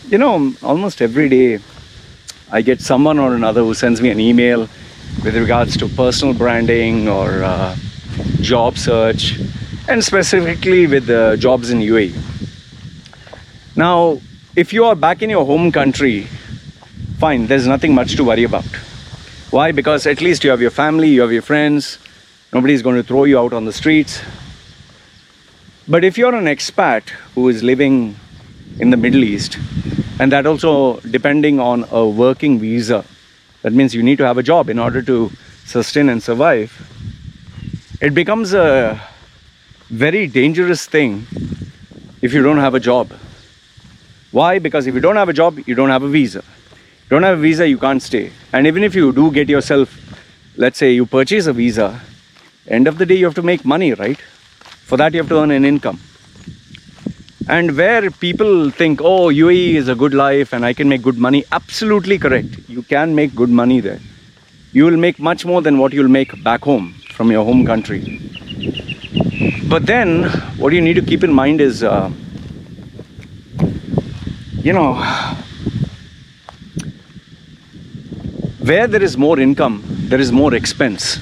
Almost every day I get someone or another who sends me an email with regards to personal branding or job search, and specifically with jobs in UAE. Now, if you are back in your home country, fine, there's nothing much to worry about. Why? Because at least you have your family, you have your friends, nobody's going to throw you out on the streets. But if you're an expat who is living in the Middle East, and that also depending on a working visa, that means you need to have a job in order to sustain and survive, it becomes a very dangerous thing if you don't have a job. Why? Because if you don't have a job, you don't have a visa. You don't have a visa, you can't stay. And even if you do get yourself, let's say you purchase a visa, end of the day you have to make money, right? For that you have to earn an income. And where people think, oh, UAE is a good life and I can make good money, absolutely correct. You can make good money there. You will make much more than what you'll make back home from your home country. But then what you need to keep in mind is, where there is more income, there is more expense.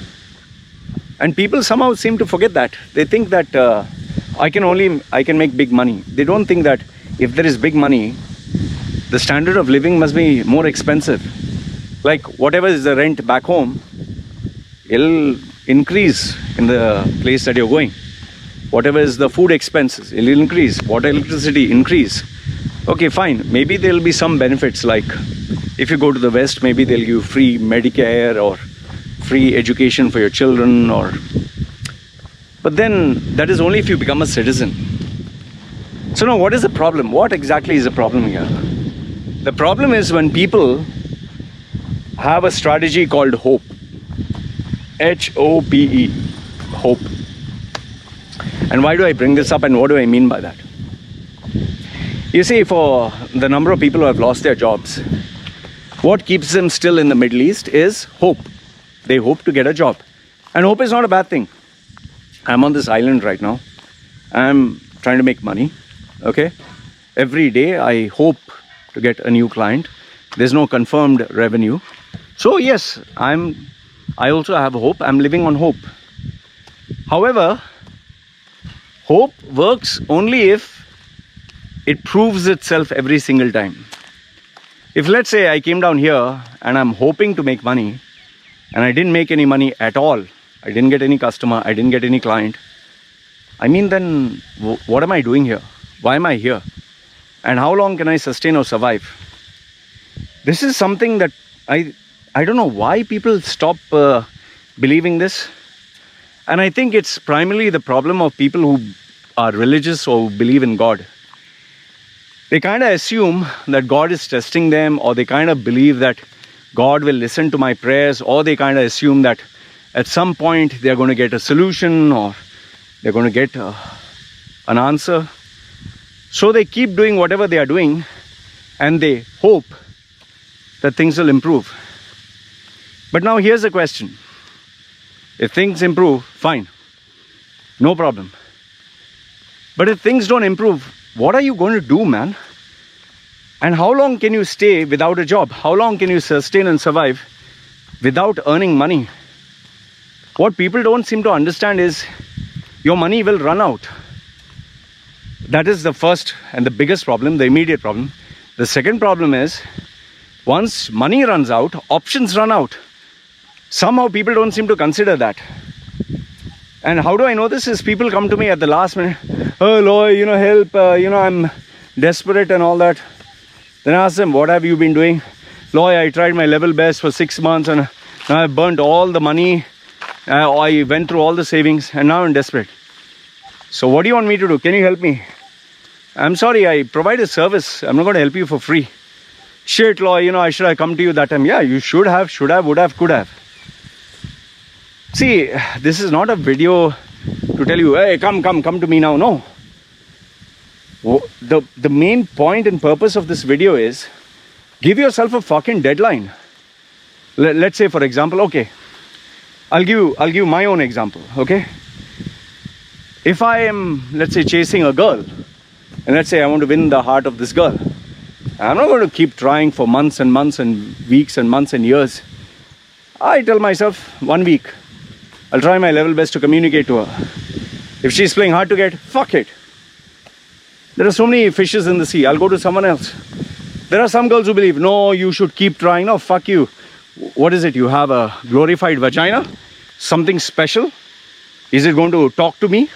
And people somehow seem to forget that. They think that I can make big money. They don't think that if there is big money, the standard of living must be more expensive. Like whatever is the rent back home, it'll increase in the place that you're going. Whatever is the food expenses, it'll increase. Water, electricity, increase. Okay, fine. Maybe there'll be some benefits, like if you go to the West, maybe they'll give free Medicare or free education for your children, but then that is only if you become a citizen. So now what is the problem? What exactly is the problem here? The problem is when people have a strategy called hope. HOPE, hope. And why do I bring this up and what do I mean by that? You see, for the number of people who have lost their jobs, what keeps them still in the Middle East is hope. They hope to get a job. And hope is not a bad thing. I'm on this island right now. I'm trying to make money. Okay? Every day I hope to get a new client. There's no confirmed revenue. So yes, I also have hope. I'm living on hope. However, hope works only if it proves itself every single time. If let's say I came down here and I'm hoping to make money and I didn't make any money at all, I didn't get any customer, I didn't get any client, I mean, then what am I doing here? Why am I here? And how long can I sustain or survive? This is something that I don't know why people stop believing this. And I think it's primarily the problem of people who are religious or who believe in God. They kind of assume that God is testing them, or they kind of believe that God will listen to my prayers, or they kind of assume that at some point they're going to get a solution or they're going to get an answer. So they keep doing whatever they are doing and they hope that things will improve. But now here's the question. If things improve, fine, no problem. But if things don't improve, what are you going to do, man? And how long can you stay without a job? How long can you sustain and survive without earning money? What people don't seem to understand is your money will run out. That is the first and the biggest problem, the immediate problem. The second problem is, once money runs out, options run out. Somehow people don't seem to consider that. And how do I know this? Is people come to me at the last minute, oh Loy, help, I'm desperate and all that. Then I ask them, what have you been doing? Loy, I tried my level best for 6 months and now I burnt all the money. I went through all the savings and now I'm desperate. So what do you want me to do? Can you help me? I'm sorry, I provide a service. I'm not going to help you for free. Shit, Loy, should I come to you that time? Yeah, you should have, would have, could have. See, this is not a video to tell you, hey, come to me now. No. The main point and purpose of this video is, give yourself a fucking deadline. Let's say, for example, okay, I'll give my own example, okay? If I am, let's say, chasing a girl, and let's say I want to win the heart of this girl, I'm not going to keep trying for months and months and weeks and months and years. I tell myself 1 week, I'll try my level best to communicate to her. If she's playing hard to get, fuck it. There are so many fishes in the sea. I'll go to someone else. There are some girls who believe, no, you should keep trying. No, fuck you. What is it? You have a glorified vagina? Something special? Is it going to talk to me?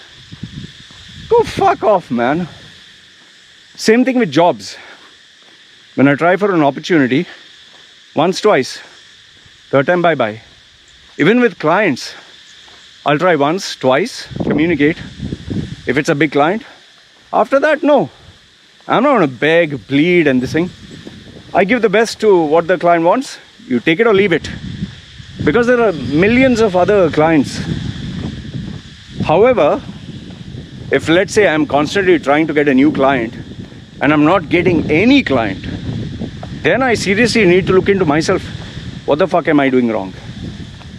Go fuck off, man. Same thing with jobs. When I try for an opportunity, once, twice, third time, bye-bye. Even with clients, I'll try once, twice, communicate. If it's a big client, after that, no. I'm not going to beg, plead and this thing. I give the best to what the client wants. You take it or leave it. Because there are millions of other clients. However, if let's say I'm constantly trying to get a new client and I'm not getting any client, then I seriously need to look into myself. What the fuck am I doing wrong?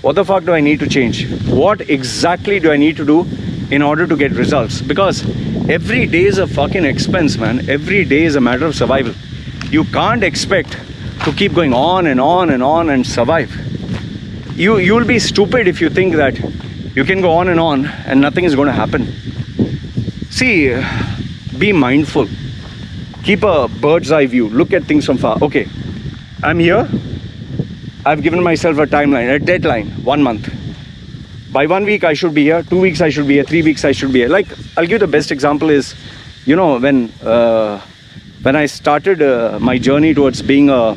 What the fuck do I need to change? What exactly do I need to do in order to get results? Because every day is a fucking expense, man. Every day is a matter of survival. You can't expect to keep going on and on and on and survive. You'll be stupid if you think that you can go on and nothing is going to happen. See, be mindful. Keep a bird's eye view. Look at things from far. Okay, I'm here. I've given myself a timeline, a deadline, 1 month. By 1 week I should be here, 2 weeks I should be here, 3 weeks I should be here. Like, I'll give the best example is, you know, when I started my journey towards being a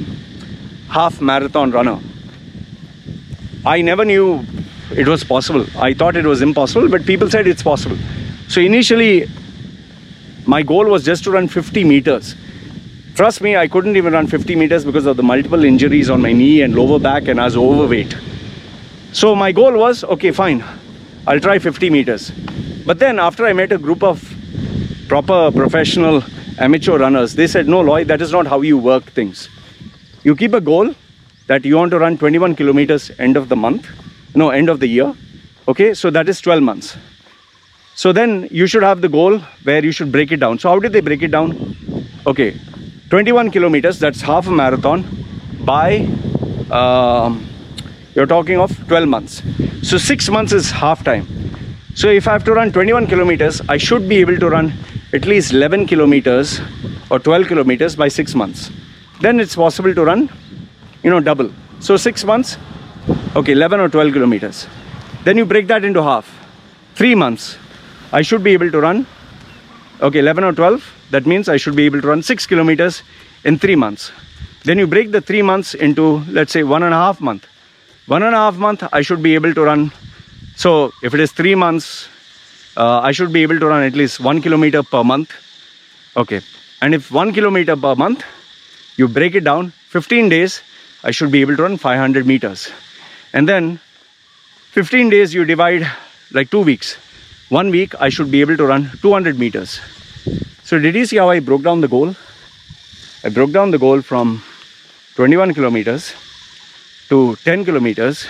half marathon runner, I never knew it was possible. I thought it was impossible, but people said it's possible. So initially, my goal was just to run 50 meters. Trust me, I couldn't even run 50 meters because of the multiple injuries on my knee and lower back, and I was overweight. So my goal was, okay, fine, I'll try 50 meters. But then after I met a group of proper professional amateur runners, they said, no, Lloyd, that is not how you work things. You keep a goal that you want to run 21 kilometers end of the year. Okay, so that is 12 months. So then you should have the goal where you should break it down. So how did they break it down? Okay, 21 kilometers, that's half a marathon by, you're talking of 12 months. So 6 months is half time. So if I have to run 21 kilometers, I should be able to run at least 11 kilometers or 12 kilometers by 6 months. Then it's possible to run, double. So 6 months, okay, 11 or 12 kilometers. Then you break that into half. 3 months, I should be able to run, okay, 11 or 12. That means I should be able to run 6 kilometers in 3 months. Then you break the 3 months into, let's say, 1.5 months. 1.5 months, I should be able to run. So if it is 3 months, I should be able to run at least 1 kilometer per month. Okay. And if 1 kilometer per month, you break it down, 15 days, I should be able to run 500 meters. And then 15 days, you divide like 2 weeks. 1 week, I should be able to run 200 meters. So did you see how I broke down the goal? I broke down the goal from 21 kilometers to 10 kilometers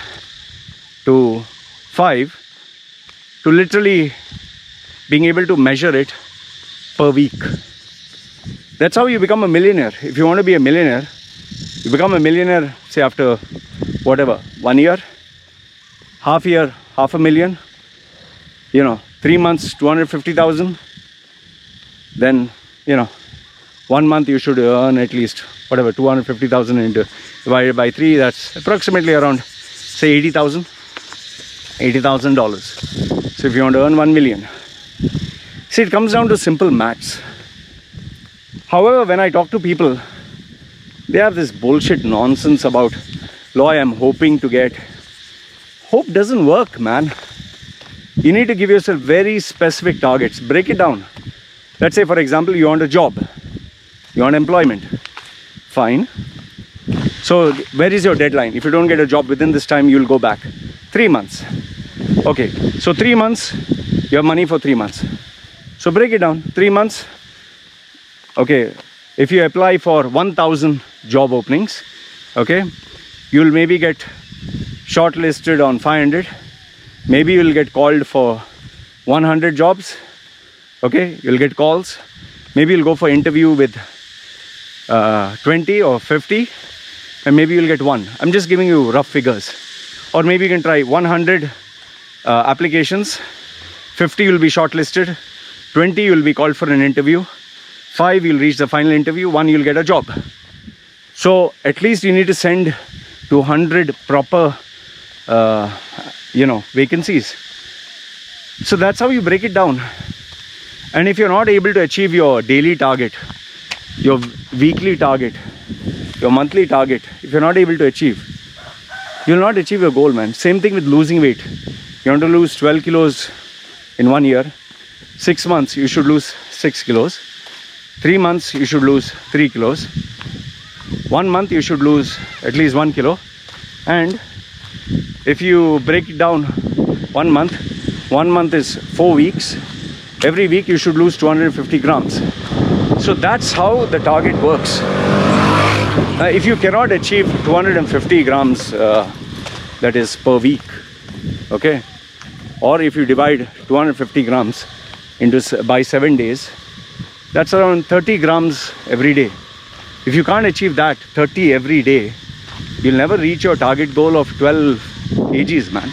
to 5 to literally being able to measure it per week. That's how you become a millionaire. If you want to be a millionaire, you become a millionaire, say after whatever, 1 year, half year, $500,000, 3 months, 250,000. Then, 1 month you should earn at least, whatever, 250,000 into divided by 3, that's approximately around, say, $80,000. So if you want to earn 1 million. See, it comes down to simple maths. However, when I talk to people, they have this bullshit nonsense about, Loy, I'm hoping to get. Hope doesn't work, man. You need to give yourself very specific targets. Break it down. Let's say, for example, you want a job. You want employment. Fine. So where is your deadline? If you don't get a job within this time, you'll go back. 3 months. Okay. So 3 months, you have money for 3 months. So break it down. 3 months. Okay. If you apply for 1,000 job openings, okay, you'll maybe get shortlisted on 500. Maybe you'll get called for 100 jobs. Okay, you'll get calls. Maybe you'll go for interview with 20 or 50, and maybe you'll get one. I'm just giving you rough figures. Or maybe you can try 100 applications, 50 will be shortlisted, 20 you'll be called for an interview, 5 you'll reach the final interview, 1 you'll get a job. So at least you need to send to 100 proper vacancies. So that's how you break it down. And if you're not able to achieve your daily target, your weekly target, your monthly target, if you're not able to achieve, you'll not achieve your goal, man. Same thing with losing weight. You want to lose 12 kilos in 1 year. 6 months you should lose 6 kilos. 3 months you should lose 3 kilos. 1 month you should lose at least 1 kilo. And if you break it down 1 month is 4 weeks. Every week you should lose 250 grams. So that's how the target works. If you cannot achieve 250 grams, that is per week, okay, or if you divide 250 grams by 7 days, that's around 30 grams every day. If you can't achieve that 30 every day, you'll never reach your target goal of 12 kgs, man.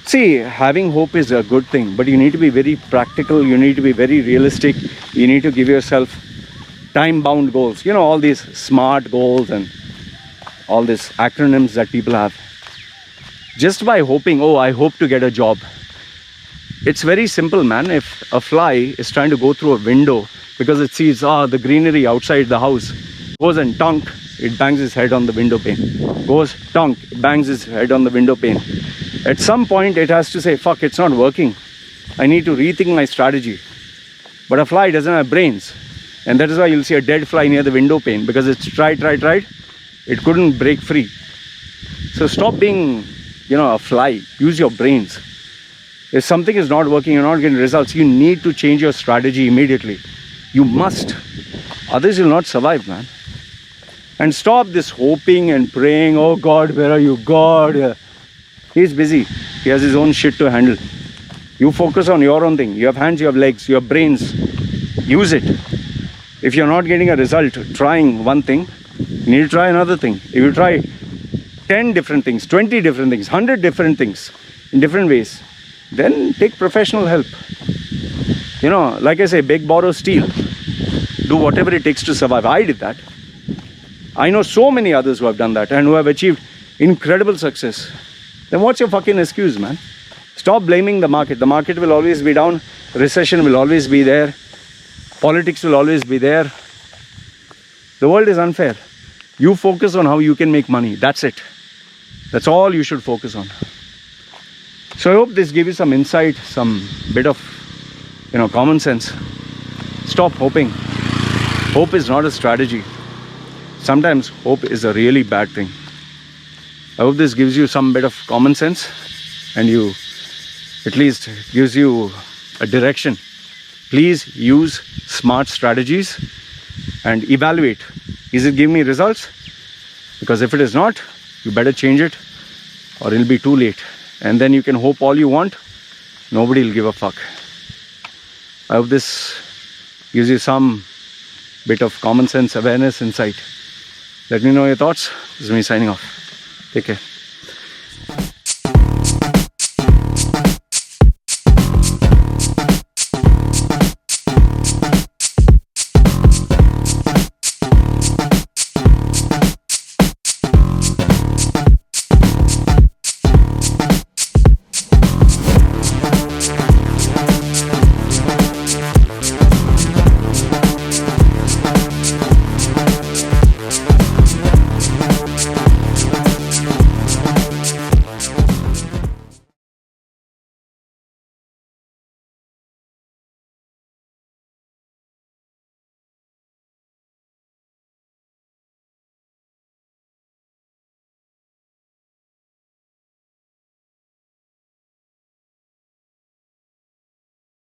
See, having hope is a good thing, but you need to be very practical, you need to be very realistic, you need to give yourself time-bound goals. You know, all these SMART goals and all these acronyms that people have. Just by hoping, oh, I hope to get a job. It's very simple, man. If a fly is trying to go through a window because it sees the greenery outside the house, goes and tunk, it bangs its head on the window pane. Goes tunk, it bangs its head on the window pane. At some point it has to say, fuck, it's not working. I need to rethink my strategy. But a fly doesn't have brains. And that is why you'll see a dead fly near the window pane, because it's tried. It couldn't break free. So stop being, a fly. Use your brains. If something is not working, you're not getting results, you need to change your strategy immediately. You must. Others will not survive, man. And stop this hoping and praying, oh God, where are you, God? He's busy. He has his own shit to handle. You focus on your own thing. You have hands, you have legs, you have brains. Use it. If you're not getting a result trying one thing, you need to try another thing. If you try 10 different things, 20 different things, 100 different things in different ways, then take professional help. Like I say, beg, borrow, steal. Do whatever it takes to survive. I did that. I know so many others who have done that and who have achieved incredible success. Then what's your fucking excuse, man? Stop blaming the market. The market will always be down. Recession will always be there. Politics will always be there. The world is unfair. You focus on how you can make money. That's it. That's all you should focus on. So I hope this gave you some insight, some bit of, common sense. Stop hoping. Hope is not a strategy. Sometimes hope is a really bad thing. I hope this gives you some bit of common sense and at least gives you a direction. Please use smart strategies and evaluate. Is it giving me results? Because if it is not, you better change it or it'll be too late. And then you can hope all you want. Nobody will give a fuck. I hope this gives you some bit of common sense, awareness, insight. Let me know your thoughts. This is me signing off. Take care.